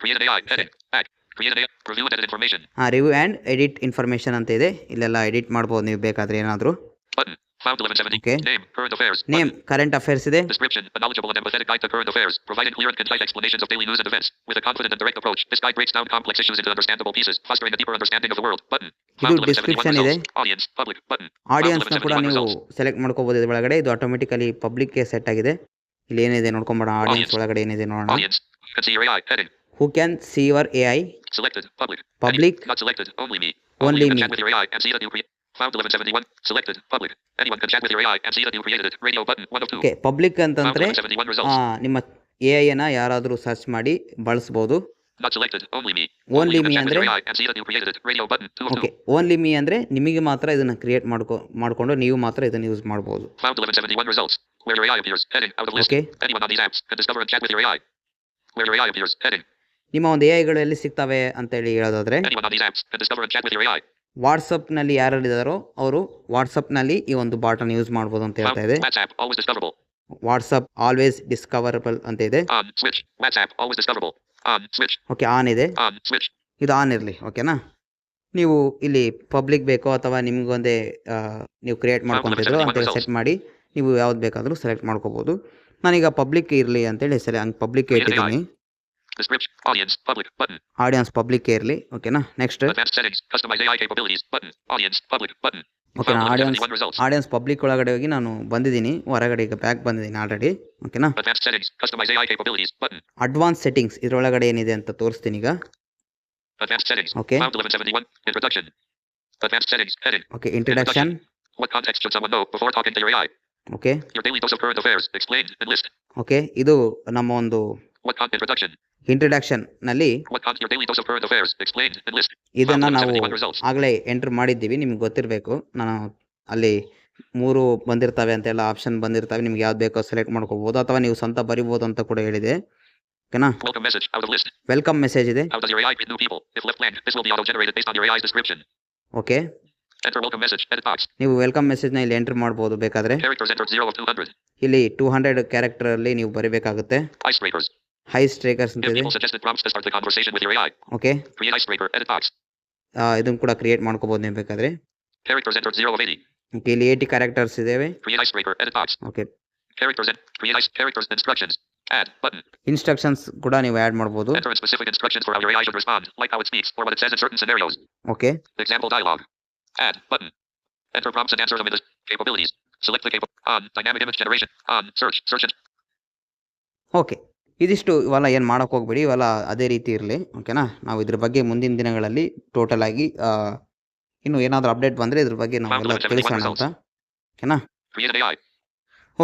Speaker 2: Create an AI. Heading. Back. Create an AI. Review and edit information.
Speaker 1: Review and edit information ಅಂತ ಇದೆ. ಇಲ್ಲೆಲ್ಲ edit ಮಾಡ್ಬೋದು ನೀವು ಬೇಕಾದರೆ ಏನಾದರೂ.
Speaker 2: Button. Found 1170.
Speaker 1: Okay.
Speaker 2: Name, current affairs.
Speaker 1: Name
Speaker 2: Button.
Speaker 1: Current affairs ಇದೆ.
Speaker 2: Description, a knowledgeable and empathetic guide to current affairs, providing clear and concise explanations of daily news and events. With a confident and direct approach, this guide breaks down complex issues into understandable pieces, fostering a deeper understanding of the world. Button.
Speaker 1: ಇದು
Speaker 2: Found 1171
Speaker 1: description ಇದೆ.
Speaker 2: results. Audience, public. Button.
Speaker 1: ಆಡಿಯನ್ಸ್ನ ಕೂಡ
Speaker 2: 1171
Speaker 1: ನೀವು
Speaker 2: results.
Speaker 1: Select ಮಾಡ್ಕೋಬೋದು ಇದ್ರ ಒಳಗಡೆ. ಇದು automatically ಪಬ್ಲಿಕ್ಗೆ set ಆಗಿದೆ. ಇಲ್ಲಿ ಏನಿದೆ ನೋಡ್ಕೊಂಬೇಡ. ಆಡಿಯನ್ಸ್ ಒಳಗಡೆ ಏನಿದೆ ನೋಡೋಣ.
Speaker 2: Audience. Consider AI. Heading.
Speaker 1: Who can see your AI?
Speaker 2: Selected. Public.
Speaker 1: Public.
Speaker 2: Not selected. Only me.
Speaker 1: Only
Speaker 2: you can
Speaker 1: me.
Speaker 2: chat with your AI and see that you create. Found 1171. Selected. Public. Anyone can chat with your AI and see that you created it. Radio button. 1 of 2.
Speaker 1: Okay, public ಅಂತಂದರೆ
Speaker 2: Found 1171 results.
Speaker 1: ನಿಮ್ಮ AI ಯಾರಾದರೂ search ಮಾಡಿ ಬಳಸ್ಬೋದು.
Speaker 2: Not selected. Only me.
Speaker 1: Only
Speaker 2: you can
Speaker 1: me
Speaker 2: chat with
Speaker 1: ಅಂದರೆ
Speaker 2: your AI and see that you created it. Radio button. 2 of 2.
Speaker 1: Okay, only me ಅಂದರೆ ನಿಮಗೆ ಮಾತ್ರ ಇದನ್ನು ಕ್ರಿಯೇಟ್ ಮಾಡಿಕೊಂಡು ನೀವು ಮಾತ್ರ ಇದನ್ನು ಯೂಸ್ ಮಾಡ್ಬೋದು.
Speaker 2: Found 1171 results. Where your AI appears. Heading. Out of list.
Speaker 1: Okay.
Speaker 2: Anyone on these apps can discover and chat with your AI. Where your AI appears. Heading.
Speaker 1: ನಿಮ್ಮ ಒಂದು AI ಎಲ್ಲಿ ಸಿಗ್ತವೆ ಅಂತೇಳಿ ಹೇಳೋದಾದರೆ,
Speaker 2: Anyone on these apps can discover and chat with your AI.
Speaker 1: ವಾಟ್ಸಪ್ನಲ್ಲಿ ಯಾರಿದ್ದಾರೋ ಅವರು ವಾಟ್ಸಪ್ನಲ್ಲಿ ಈ ಒಂದು ಬಾಟನ್ನು use ಮಾಡ್ಬೋದು ಅಂತ ಹೇಳ್ತಾ ಇದೆ.
Speaker 2: WhatsApp always discoverable.
Speaker 1: WhatsApp always discoverable ಅಂತ ಇದೆ.
Speaker 2: On switch. WhatsApp always discoverable. On switch.
Speaker 1: Okay, on ಇದೆ.
Speaker 2: On switch.
Speaker 1: ಇದು ಆನ್ ಇರಲಿ. ಓಕೆನಾ, ನೀವು ಇಲ್ಲಿ ಪಬ್ಲಿಕ್ ಬೇಕೋ ಅಥವಾ ನಿಮಗೊಂದೇ ನೀವು ಕ್ರಿಯೇಟ್ ಮಾಡ್ಕೊತಿದ್ರು ಅಂತ ಸೆಟ್ ಮಾಡಿ ನೀವು ಯಾವ್ದು ಬೇಕಾದರೂ ಸೆಲೆಕ್ಟ್ ಮಾಡ್ಕೋಬೋದು. ನಾನೀಗ ಪಬ್ಲಿಕ್ ಇರಲಿ ಅಂತೇಳಿ ಹಂಗೆ ಪಬ್ಲಿಕ್ ಇಟ್ಟಿದ್ದೀನಿ.
Speaker 2: Description. Audience. Public. Button.
Speaker 1: Audience public ಇರಲಿ. ಓಕೆನಾ, next.
Speaker 2: Advanced settings. Customize AI capabilities. Button. Audience. Public. Button.
Speaker 1: ಓಕೆನಾ,
Speaker 2: Found
Speaker 1: audience
Speaker 2: 1171 results.
Speaker 1: Audience public ಒಳಗಡೆ ಹೋಗಿ ನಾನು ಬಂದಿದ್ದೀನಿ. ಹೊರಗಡೆ ಈಗ ಬ್ಯಾಕ್ ಬಂದಿದ್ದೀನಿ ಆಲ್ರೆಡಿ. ಓಕೆನಾ,
Speaker 2: Advanced settings. Customize AI capabilities. Button.
Speaker 1: Advance settings ಇದರೊಳಗಡೆ ಏನಿದೆ ಅಂತ ತೋರಿಸ್ತೀನಿ ಈಗ.
Speaker 2: Advanced settings.
Speaker 1: Okay.
Speaker 2: Found 1171. Introduction. Advanced settings. Heading.
Speaker 1: Okay, introduction.
Speaker 2: What context should someone know before talking to your AI?
Speaker 1: Okay
Speaker 2: Your daily dose of current affairs. Explained and list.
Speaker 1: Okay, ಇದು ನಮ್ಮ ಒಂದು
Speaker 2: Introduction.
Speaker 1: ಇಂಟ್ರಡಕ್ಷನ್ನಲ್ಲಿ
Speaker 2: Your daily dose of current affairs. Explained and list.
Speaker 1: ಇದನ್ನು
Speaker 2: Found
Speaker 1: ನಾವು
Speaker 2: 1171 results.
Speaker 1: ಆಗಲೇ entry ಮಾಡಿದ್ದೀವಿ. ನಿಮ್ಗೆ ಗೊತ್ತಿರಬೇಕು. ನಾನು ಅಲ್ಲಿ 3 ಬಂದಿರ್ತವೆ ಅಂತೆಲ್ಲ ಆಪ್ಷನ್ ಬಂದಿರ್ತವೆ. ನಿಮ್ಗೆ ಯಾವ್ದು ಬೇಕೋ ಸೆಲೆಕ್ಟ್ ಮಾಡ್ಕೋಬೋದು ಅಥವಾ ನೀವು ಸ್ವಂತ ಬರಿಬೋದು ಅಂತ ಕೂಡ ಹೇಳಿದೆ. ಓಕೆನಾ,
Speaker 2: Welcome message. Out of list.
Speaker 1: Welcome message ಇದೆ.
Speaker 2: How does your AI greet new people? If left blank, this will be auto-generated based on your AI's description.
Speaker 1: Okay,
Speaker 2: Enter welcome message. Edit box.
Speaker 1: ನೀವು welcome ಮೆಸೇಜ್ನ ಇಲ್ಲಿ entry ಮಾಡ್ಬೋದು ಬೇಕಾದರೆ.
Speaker 2: Characters entered 0 of 200.
Speaker 1: ಇಲ್ಲಿ 200 ಕ್ಯಾರೆಕ್ಟರಲ್ಲಿ ನೀವು ಬರಿಬೇಕಾಗುತ್ತೆ.
Speaker 2: Icebreakers.
Speaker 1: High strikers ಅಂತ
Speaker 2: Give
Speaker 1: ಇದೆ.
Speaker 2: people suggested prompts to start the conversation with your AI.
Speaker 1: Okay,
Speaker 2: Create icebreaker. Edit box.
Speaker 1: ಇದನ್ನು ಕೂಡ ಕ್ರಿಯೇಟ್ ಮಾಡ್ಕೋಬೋದು ನೀವು ಬೇಕಾದರೆ.
Speaker 2: Characters entered 0 of 80.
Speaker 1: ಓಕೆ, ಇಲ್ಲಿ 80 ಕ್ಯಾರೆಕ್ಟರ್ಸ್ ಇದ್ದಾವೆ.
Speaker 2: Create icebreaker. Edit box.
Speaker 1: Okay,
Speaker 2: Characters instructions. Add button.
Speaker 1: Instructions ಕೂಡ ನೀವು add ಮಾಡ್ಬೋದು.
Speaker 2: Enter in specific instructions for how your AI should respond, like how it speaks or what it says in certain scenarios.
Speaker 1: Okay,
Speaker 2: Example dialogue. Add button. Enter prompts and answer them in the capabilities. Select the on dynamic image generation. On search. Search it.
Speaker 1: Okay, ಇದಿಷ್ಟು ಇವೆಲ್ಲ ಏನು ಮಾಡೋಕ್ಕೆ ಹೋಗ್ಬೇಡಿ. ಇವೆಲ್ಲ ಅದೇ ರೀತಿ ಇರಲಿ. ಓಕೆನಾ, ನಾವು ಇದ್ರ ಬಗ್ಗೆ ಮುಂದಿನ ದಿನಗಳಲ್ಲಿ ಟೋಟಲ್ ಆಗಿ ಇನ್ನು ಏನಾದರೂ ಅಪ್ಡೇಟ್ ಬಂದರೆ ಇದ್ರ ಬಗ್ಗೆ ನಾವೆಲ್ಲ ತಿಳಿಸೋಣ ಅಂತ. ಓಕೆನಾ,
Speaker 2: Create an AI.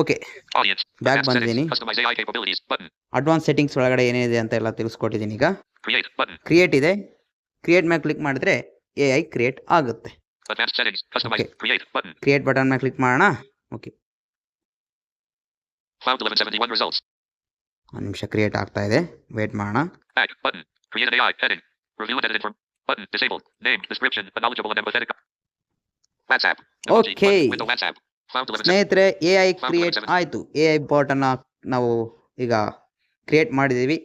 Speaker 1: Okay,
Speaker 2: Audience.
Speaker 1: Back
Speaker 2: Advanced
Speaker 1: ಬಂದಿದ್ದೀನಿ.
Speaker 2: settings. Customize AI capabilities. Button.
Speaker 1: Advance settings ಒಳಗಡೆ ಏನಿದೆ ಅಂತ ಎಲ್ಲ ತಿಳಿಸ್ಕೊಟ್ಟಿದ್ದೀನಿ. ಈಗ
Speaker 2: Create button.
Speaker 1: ಕ್ರಿಯೇಟ್ ಇದೆ. ಕ್ರಿಯೇಟ್ ಮೇಲೆ ಕ್ಲಿಕ್ ಮಾಡಿದ್ರೆ AI ಕ್ರಿಯೇಟ್ ಆಗುತ್ತೆ.
Speaker 2: Advanced settings. Customize.
Speaker 1: Okay.
Speaker 2: Create button.
Speaker 1: Create button ಮೇಲೆ ಕ್ಲಿಕ್ ಮಾಡೋಣ. Okay,
Speaker 2: Found 1171 results.
Speaker 1: ಒಂದು ನಿಮಿಷ ಕ್ರಿಯೇಟ್ ಆಗ್ತಾ ಇದೆ. ವೇಟ್ ಮಾಡೋಣ.
Speaker 2: Add button. Create an AI. Heading. Review and edit inform. Button. Disabled. Name. Description. A knowledgeable and empathetic. WhatsApp. Emoji.
Speaker 1: Okay.
Speaker 2: Button. Window WhatsApp. Found 1171.
Speaker 1: ಸ್ನೇಹಿತರೆ, AI create ಆಯಿತು. AI ಬಾಟನ್ನು ನಾವು ಈಗ create ಮಾಡಿದ್ದೀವಿ.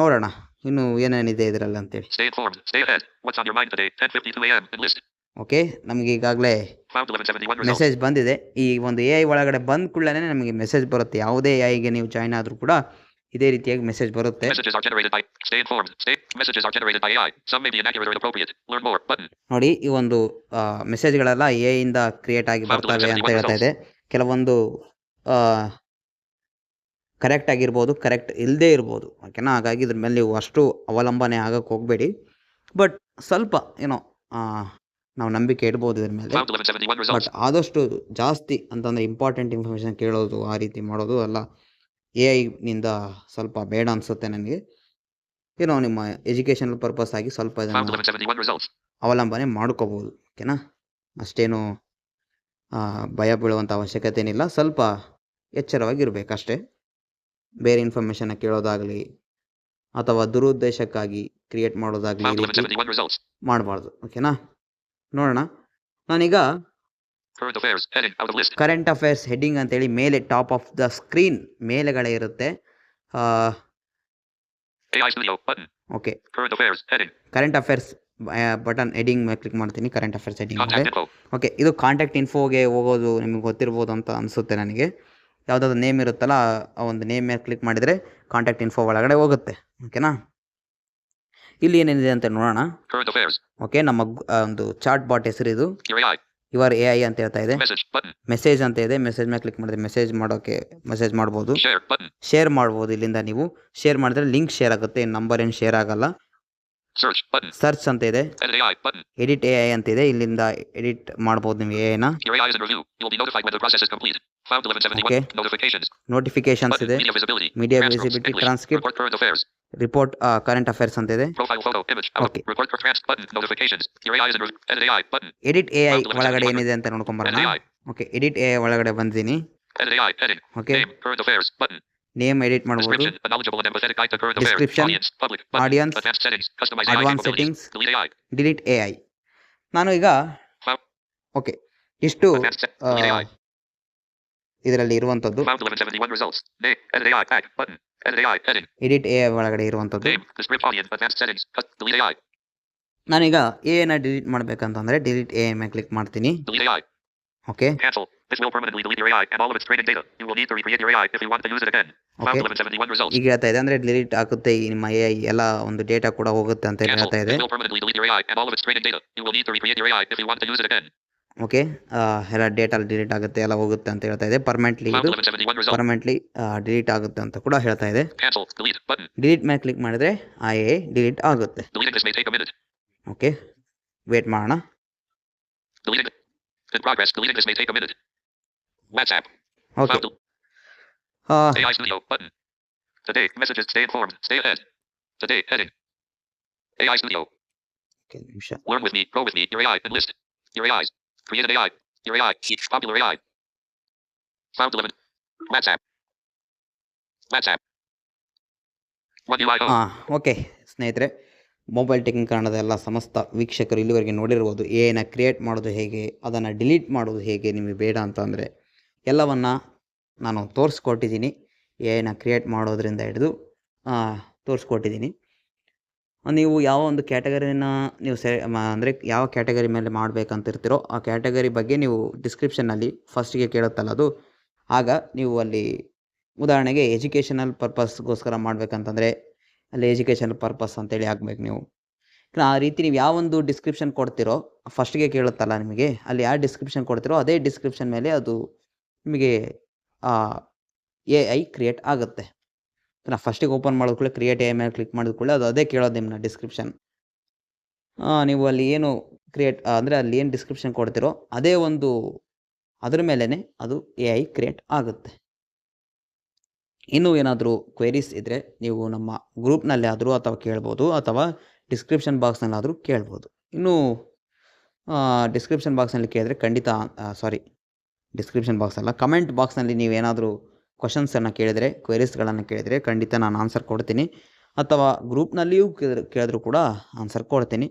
Speaker 1: ನೋಡೋಣ ಇನ್ನು ಏನೇನಿದೆ ಇದರಲ್ಲಿ ಅಂತೇಳಿ.
Speaker 2: Stay informed. Stay ahead. What's on your mind today? 10:52 a.m. Enlist.
Speaker 1: Okay, ನಮಗೆ ಈಗಾಗಲೇ
Speaker 2: Found 1171 results.
Speaker 1: ಮೆಸೇಜ್ ಬಂದಿದೆ. ಈ ಒಂದು AI ಒಳಗಡೆ ಬಂದ ಕೂಡಲೇ ನಮಗೆ ಮೆಸೇಜ್ ಬರುತ್ತೆ. ಯಾವುದೇ AIಗೆ ನೀವು ಜಾಯ್ನ್ ಆದರೂ ಕೂಡ ಇದೇ ರೀತಿಯಾಗಿ ಮೆಸೇಜ್ ಬರುತ್ತೆ.
Speaker 2: Messages are generated by. Stay informed. Messages are generated by AI. Some may be inaccurate or inappropriate. Learn more. Button.
Speaker 1: ನೋಡಿ, ಈ ಒಂದು ಮೆಸೇಜ್ಗಳೆಲ್ಲ AI ಇಂದ ಕ್ರಿಯೇಟ್ ಆಗಿ ಬರ್ತವೆ ಅಂತ ಹೇಳ್ತಾ ಇದೆ. ಕೆಲವೊಂದು ಕರೆಕ್ಟ್ ಆಗಿರ್ಬೋದು, ಕರೆಕ್ಟ್ ಇಲ್ಲದೇ ಇರ್ಬೋದು. ಓಕೆನಾ, ಹಾಗಾಗಿ ಇದ್ರ ಮೇಲೆ ನೀವು ಅಷ್ಟು ಅವಲಂಬನೆ ಆಗಕ್ಕೆ ಹೋಗಬೇಡಿ. ಬಟ್ ಸ್ವಲ್ಪ ಏನೋ ನಾವು ನಂಬಿಕೆ ಇಡ್ಬೋದು ಇದ್ರ ಮೇಲೆ.
Speaker 2: Found 1171 results.
Speaker 1: ಬಟ್ ಆದಷ್ಟು ಜಾಸ್ತಿ ಅಂತಂದರೆ ಇಂಪಾರ್ಟೆಂಟ್ ಇನ್ಫಾರ್ಮೇಷನ್ ಕೇಳೋದು, ಆ ರೀತಿ ಮಾಡೋದು ಎಲ್ಲ AI-ನಿಂದ ಸ್ವಲ್ಪ ಬೇಡ ಅನಿಸುತ್ತೆ ನನಗೆ. ಏನೋ ನಿಮ್ಮ ಎಜುಕೇಷನಲ್ ಪರ್ಪಸ್ ಆಗಿ ಸ್ವಲ್ಪ
Speaker 2: Found
Speaker 1: ಇದನ್ನು
Speaker 2: 1171 results.
Speaker 1: ಅವಲಂಬನೆ ಮಾಡ್ಕೋಬೋದು. ಓಕೆನಾ, ಅಷ್ಟೇನು ಭಯ ಬೀಳುವಂಥ ಅವಶ್ಯಕತೆ ಏನಿಲ್ಲ. ಸ್ವಲ್ಪ ಎಚ್ಚರವಾಗಿರ್ಬೇಕಷ್ಟೇ. ಬೇರೆ ಇನ್ಫಾರ್ಮೇಷನ್ನ ಕೇಳೋದಾಗಲಿ ಅಥವಾ ದುರುದ್ದೇಶಕ್ಕಾಗಿ ಕ್ರಿಯೇಟ್ ಮಾಡೋದಾಗಲಿ
Speaker 2: Found
Speaker 1: ಈ ರೀತಿ
Speaker 2: 1171 results.
Speaker 1: ಮಾಡಬಾರ್ದು. ಓಕೆನಾ, ನೋಡೋಣ. ನಾನೀಗ
Speaker 2: Current affairs. Heading. Out of list.
Speaker 1: Current affairs heading ಅಂತೇಳಿ ಮೇಲೆ ಟಾಪ್ ಆಫ್ ದ ಸ್ಕ್ರೀನ್ ಮೇಲೆಗಡೆ ಇರುತ್ತೆ.
Speaker 2: AI studio. Button.
Speaker 1: Okay,
Speaker 2: Current affairs. Heading.
Speaker 1: Current affairs button heading ಮೇಲೆ ಕ್ಲಿಕ್ ಮಾಡ್ತೀನಿ, ಕರೆಂಟ್ ಅಫೇರ್ಸ್ ಹೆಡಿಂಗ್ ಮೇಲೆ.
Speaker 2: Contact info.
Speaker 1: ಓಕೆ, ಇದು contact ಇನ್ಫೋಗೆ ಹೋಗೋದು ನಿಮಗೆ ಗೊತ್ತಿರ್ಬೋದು ಅಂತ ಅನಿಸುತ್ತೆ ನನಗೆ. ಯಾವುದಾದ್ರು ನೇಮ್ ಇರುತ್ತಲ್ಲ, ಆ ಒಂದು ನೇಮ್ ಮೇಲೆ ಕ್ಲಿಕ್ ಮಾಡಿದರೆ ಕಾಂಟ್ಯಾಕ್ಟ್ ಇನ್ಫೋ ಒಳಗಡೆ ಹೋಗುತ್ತೆ. ಓಕೆನಾ, ಇಲ್ಲಿ ಏನೇನಿದೆ ಅಂತ ನೋಡೋಣ.
Speaker 2: Current affairs.
Speaker 1: ಓಕೆ, ನಮ್ಮ ಒಂದು ಚಾಟ್ ಬಾಟ್ ಹೆಸರು ಇದು,
Speaker 2: Your AI.
Speaker 1: ಯುವರ್ AI ಅಂತ ಹೇಳ್ತಾ ಇದೆ.
Speaker 2: Message button.
Speaker 1: ಮೆಸೇಜ್ ಅಂತ ಇದೆ, ಮೆಸೇಜ್ ಮೇಲೆ ಕ್ಲಿಕ್ ಮಾಡಿದ್ರೆ ಮೆಸೇಜ್ ಮಾಡೋಕ್ಕೆ ಮೆಸೇಜ್ ಮಾಡ್ಬೋದು,
Speaker 2: Share button.
Speaker 1: ಶೇರ್ ಮಾಡ್ಬೋದು. ಇಲ್ಲಿಂದ ನೀವು ಶೇರ್ ಮಾಡಿದ್ರೆ ಲಿಂಕ್ ಶೇರ್ ಆಗುತ್ತೆ, ನಂಬರ್ ಏನು ಶೇರ್ ಆಗಲ್ಲ.
Speaker 2: Search button.
Speaker 1: ಸರ್ಚ್ ಅಂತ ಇದೆ,
Speaker 2: Edit AI button.
Speaker 1: Edit AI ಅಂತ ಇದೆ, ಇಲ್ಲಿಂದ ಎಡಿಟ್ ಮಾಡ್ಬೋದು ನೀವು AI ನ.
Speaker 2: Your AI is in review. You'll be notified when the process is complete. Found 1171.
Speaker 1: Okay.
Speaker 2: Notifications.
Speaker 1: Notifications
Speaker 2: Button.
Speaker 1: ಇದೆ,
Speaker 2: Media visibility.
Speaker 1: Media
Speaker 2: Transcripts.
Speaker 1: Visibility,
Speaker 2: English.
Speaker 1: Transcript,
Speaker 2: Report current affairs.
Speaker 1: Report current affairs ಅಂತ ಇದೆ.
Speaker 2: Profile photo image. Out.
Speaker 1: Okay.
Speaker 2: Report for trans button. Notifications. Your AI is in review. Edit AI button.
Speaker 1: Edit AI
Speaker 2: Found 1171.
Speaker 1: ಒಳಗಡೆ ಏನಿದೆ ಅಂತ ನೋಡ್ಕೊಂಬರೋಣ.
Speaker 2: Edit AI.
Speaker 1: Okay, edit AI ಒಳಗಡೆ ಬಂದಿದ್ದೀನಿ.
Speaker 2: Edit AI. Heading.
Speaker 1: Okay.
Speaker 2: Name. Current affairs. Button.
Speaker 1: Name edit ಮಾಡ್ಬೋದು,
Speaker 2: Description. A knowledgeable and empathetic guide to current affairs.
Speaker 1: Description.
Speaker 2: Audience. Public. Button.
Speaker 1: Audience.
Speaker 2: Advanced settings. Customize AI
Speaker 1: Advanced
Speaker 2: capabilities.
Speaker 1: settings.
Speaker 2: Delete AI.
Speaker 1: Delete AI. ನಾನು ಈಗ
Speaker 2: Found.
Speaker 1: Okay ಇಷ್ಟು
Speaker 2: Advanced set. Delete AI.
Speaker 1: ಇದರಲ್ಲಿ ಇರುವಂಥದ್ದು
Speaker 2: Found 1171 results. Name. Edit AI. Tag. Button. Edit AI. Heading.
Speaker 1: Edit AI ಒಳಗಡೆ ಇರುವಂಥದ್ದು.
Speaker 2: Name. Descript audience. Advanced settings. Delete AI.
Speaker 1: ನಾನೀಗ AI delete ಮಾಡಬೇಕಂತಂದರೆ delete AI ಮೇಲೆ click ಮಾಡ್ತೀನಿ.
Speaker 2: Delete AI.
Speaker 1: Okay,
Speaker 2: Cancel. This will permanently delete your AI and all of its training data. You will need to recreate your AI if you want to use it again. Found
Speaker 1: Okay.
Speaker 2: 1171 results.
Speaker 1: ಈಗ ಹೇಳ್ತಾ ಇದೆ ಅಂದರೆ delete ಆಗುತ್ತೆ ಈ ನಿಮ್ಮ AI ಎಲ್ಲ ಒಂದು data ಕೂಡ ಹೋಗುತ್ತೆ ಅಂತ
Speaker 2: Cancel.
Speaker 1: ಹೇಳ್ತಾ ಇದೆ.
Speaker 2: This will permanently delete your AI and all of its training data. You will need to recreate your AI if you want to use it again.
Speaker 1: Okay, ಎಲ್ಲ ಡೇಟಾ ಡಿಲೀಟ್ ಆಗುತ್ತೆ, ಎಲ್ಲ ಹೋಗುತ್ತೆ ಅಂತ ಹೇಳ್ತಾ ಇದೆ. ಪರ್ಮನೆಂಟ್ಲಿ
Speaker 2: Found
Speaker 1: ಇದು
Speaker 2: 1171 results.
Speaker 1: Permanently delete ಆಗುತ್ತೆ ಅಂತ ಕೂಡ ಹೇಳ್ತಾ ಇದೆ.
Speaker 2: Cancel. Delete. Button.
Speaker 1: ಡಿಲೀಟ್ ಮೇಲೆ ಕ್ಲಿಕ್ ಮಾಡಿದ್ರೆ ಆ AI ಡಿಲೀಟ್ ಆಗುತ್ತೆ.
Speaker 2: Deleting this may take a minute.
Speaker 1: ಓಕೆ, ವೇಟ್ ಮಾಡೋಣ.
Speaker 2: Deleting. In progress. Deleting this may take a minute. WhatsApp.
Speaker 1: Okay,
Speaker 2: Found. AI Studio. Button. Today. Messages. Stay informed. Stay ahead. Today. Heading. AI Studio.
Speaker 1: ನಿಮಿಷ.
Speaker 2: Learn with me. Grow with me. Your AI. Enlist. Your AIs. Create an AI. Your AI. Each popular AI. Found 11. WhatsApp. WhatsApp. What do I own?
Speaker 1: Okay ಸ್ನೇಹಿತರೆ, mobile technique ಕನ್ನಡದ ಎಲ್ಲ ಸಮಸ್ತ ವೀಕ್ಷಕರು ಇಲ್ಲಿವರೆಗೆ ನೋಡಿರ್ಬೋದು AI create ಮಾಡೋದು ಹೇಗೆ, ಅದನ್ನು ಡಿಲೀಟ್ ಮಾಡೋದು ಹೇಗೆ ನಿಮಗೆ ಬೇಡ ಅಂತಂದರೆ ಎಲ್ಲವನ್ನು ನಾನು ತೋರಿಸ್ಕೊಟ್ಟಿದ್ದೀನಿ. AI ಕ್ರಿಯೇಟ್ ಮಾಡೋದ್ರಿಂದ ಹಿಡಿದು ತೋರಿಸ್ಕೊಟ್ಟಿದ್ದೀನಿ. ನೀವು ಯಾವ ಒಂದು ಕ್ಯಾಟಗರಿನ ನೀವು ಅಂದರೆ ಯಾವ ಕ್ಯಾಟಗರಿ ಮೇಲೆ ಮಾಡಬೇಕಂತಿರ್ತೀರೋ ಆ ಕ್ಯಾಟಗರಿ ಬಗ್ಗೆ ನೀವು ಡಿಸ್ಕ್ರಿಪ್ಷನ್ನಲ್ಲಿ ಫಸ್ಟಿಗೆ ಕೇಳುತ್ತಲ್ಲ ಅದು, ಆಗ ನೀವು ಅಲ್ಲಿ ಉದಾಹರಣೆಗೆ ಎಜುಕೇಷನಲ್ ಪರ್ಪಸ್ಗೋಸ್ಕರ ಮಾಡಬೇಕಂತಂದರೆ ಅಲ್ಲಿ ಎಜುಕೇಷನಲ್ ಪರ್ಪಸ್ ಅಂತೇಳಿ ಹಾಕ್ಬೇಕು ನೀವು. ಆ ರೀತಿ ನೀವು ಯಾವೊಂದು ಡಿಸ್ಕ್ರಿಪ್ಷನ್ ಕೊಡ್ತಿರೋ ಫಸ್ಟಿಗೆ ಕೇಳುತ್ತಲ್ಲ ನಿಮಗೆ, ಅಲ್ಲಿ ಯಾವ ಡಿಸ್ಕ್ರಿಪ್ಷನ್ ಕೊಡ್ತಿರೋ ಅದೇ ಡಿಸ್ಕ್ರಿಪ್ಷನ್ ಮೇಲೆ ಅದು ನಿಮಗೆ AI ಕ್ರಿಯೇಟ್ ಆಗುತ್ತೆ. ನಾ ಫಸ್ಟಿಗೆ ಓಪನ್ ಮಾಡಿದ ಕೂಡಲೇ ಕ್ರಿಯೇಟ್ AI ಮೇಲೆ ಕ್ಲಿಕ್ ಮಾಡಿದ ಕೂಡಲೇ ಅದು ಅದೇ ಕೇಳೋದು ನಿಮ್ಮನ್ನ ಡಿಸ್ಕ್ರಿಪ್ಷನ್. ನೀವು ಅಲ್ಲಿ ಏನು ಕ್ರಿಯೇಟ್ ಅಂದರೆ ಅಲ್ಲಿ ಏನು ಡಿಸ್ಕ್ರಿಪ್ಷನ್ ಕೊಡ್ತಿರೋ ಅದೇ ಒಂದು ಅದ್ರ ಮೇಲೇ ಅದು AI ಕ್ರಿಯೇಟ್ ಆಗುತ್ತೆ. ಇನ್ನೂ ಏನಾದರೂ ಕ್ವೆರೀಸ್ ಇದ್ದರೆ ನೀವು ನಮ್ಮ ಗ್ರೂಪ್ನಲ್ಲಿ ಆದರೂ ಅಥವಾ ಕೇಳ್ಬೋದು, ಅಥವಾ ಡಿಸ್ಕ್ರಿಪ್ಷನ್ ಬಾಕ್ಸ್ನಲ್ಲಾದರೂ ಕೇಳ್ಬೋದು. ಇನ್ನೂ ಡಿಸ್ಕ್ರಿಪ್ಷನ್ ಬಾಕ್ಸ್ನಲ್ಲಿ ಕೇಳಿದ್ರೆ ಖಂಡಿತ ಡಿಸ್ಕ್ರಿಪ್ಷನ್ ಬಾಕ್ಸ್ ಅಲ್ಲ, ಕಮೆಂಟ್ ಬಾಕ್ಸ್ನಲ್ಲಿ ನೀವೇನಾದರೂ ಕ್ವಶನ್ಸನ್ನು ಕೇಳಿದರೆ, ಕ್ವೆರೀಸ್ಗಳನ್ನು ಕೇಳಿದರೆ ಖಂಡಿತ ನಾನು ಆನ್ಸರ್ ಕೊಡ್ತೀನಿ, ಅಥವಾ ಗ್ರೂಪ್ನಲ್ಲಿಯೂ ಕೇಳಿದ್ರೂ ಕೂಡ ಆನ್ಸರ್ ಕೊಡ್ತೀನಿ.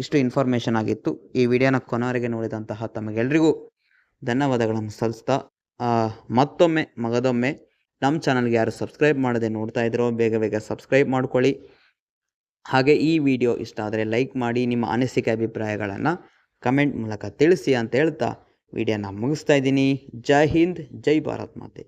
Speaker 1: ಇಷ್ಟು ಇನ್ಫಾರ್ಮೇಷನ್ ಆಗಿತ್ತು. ಈ ವಿಡಿಯೋನ ಕೊನೆವರೆಗೆ ನೋಡಿದಂತಹ ತಮಗೆಲ್ಲರಿಗೂ ಧನ್ಯವಾದಗಳನ್ನು ಸಲ್ಲಿಸ್ತಾ, ಮತ್ತೊಮ್ಮೆ ಮಗದೊಮ್ಮೆ ನಮ್ಮ ಚಾನಲ್ಗೆ ಯಾರು ಸಬ್ಸ್ಕ್ರೈಬ್ ಮಾಡದೆ ನೋಡ್ತಾ ಇದ್ರೋ ಬೇಗ ಸಬ್ಸ್ಕ್ರೈಬ್ ಮಾಡ್ಕೊಳ್ಳಿ. ಹಾಗೆ ಈ ವಿಡಿಯೋ ಇಷ್ಟ ಆದರೆ ಲೈಕ್ ಮಾಡಿ, ನಿಮ್ಮ ಅನಿಸಿಕೆ ಅಭಿಪ್ರಾಯಗಳನ್ನು ಕಮೆಂಟ್ ಮೂಲಕ ತಿಳಿಸಿ ಅಂತ ಹೇಳ್ತಾ ವಿಡಿಯೋನ ಮುಗಿಸ್ತಾ ಇದ್ದೀನಿ. ಜೈ ಹಿಂದ್, ಜೈ ಭಾರತ್ ಮಾತೆ.